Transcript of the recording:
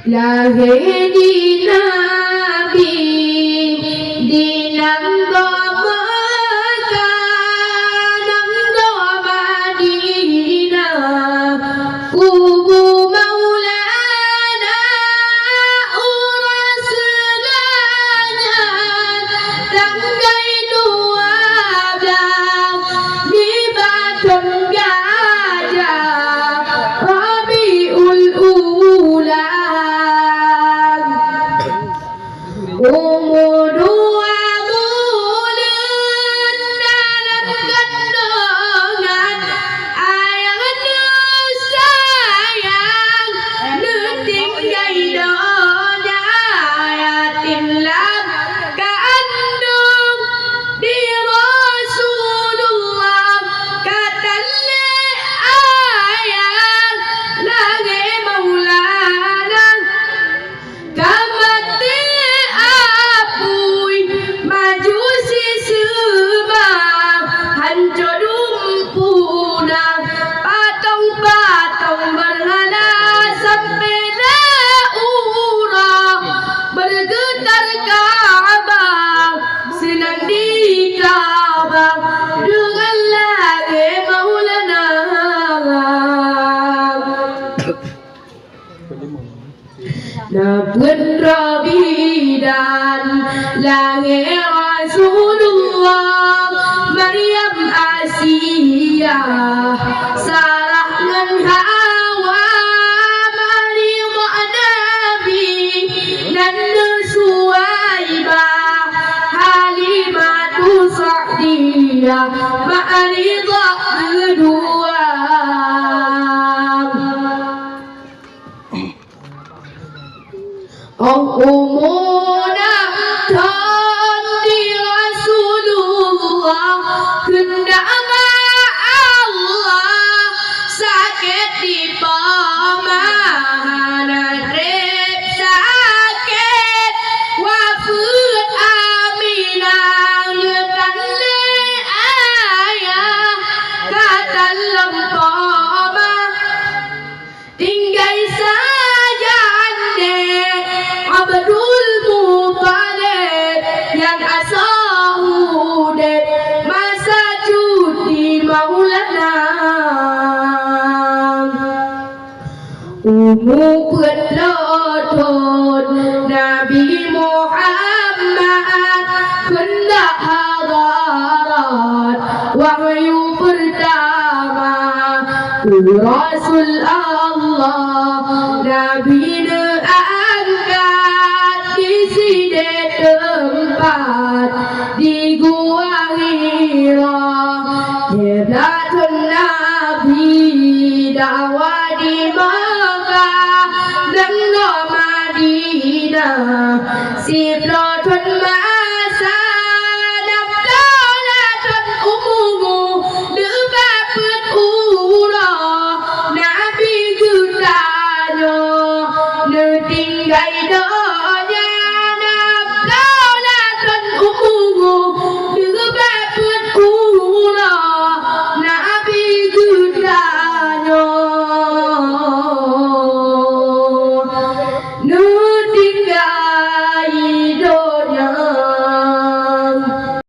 lahir di Nabi di nang do Mekah nang do Madinah kubu Maulana urang segalanya tanggai 12 di Batu Gajah Rabiul Ula umur 2 bulan dalam kandungan ayah sayang tinggai donya yatim lam kandung di Rasulullah kata ayah lagi Maulana kamati apui majusi sebab hancur dumpuna patong-patong berhala sampai daurah bergetar Ka'bah senang di Ka'bah dengan lagi Maulana Nabun Rabi dan lahir Rasulullah Maryam Asiyah Sarah dan Hawa Maryam Nabi dan Suwaibah Halimatu Sa'diyah Ma'ridah kedua umuna tan di Rasulullah hendak Allah sakit di pamana trip sakit wafat Aminah nyekan le ayah kata lempama tinggal saja ande Abdul Muttalib yang asal hudib masa cuti Maulana Ummu Qudratun Nabi Muhammad hendak hadarat wahyu pertama Rasul Allah Nabi tempat di Gua Hira Heblatun Nabi dakwah di Mekah dan Madinah Siblatun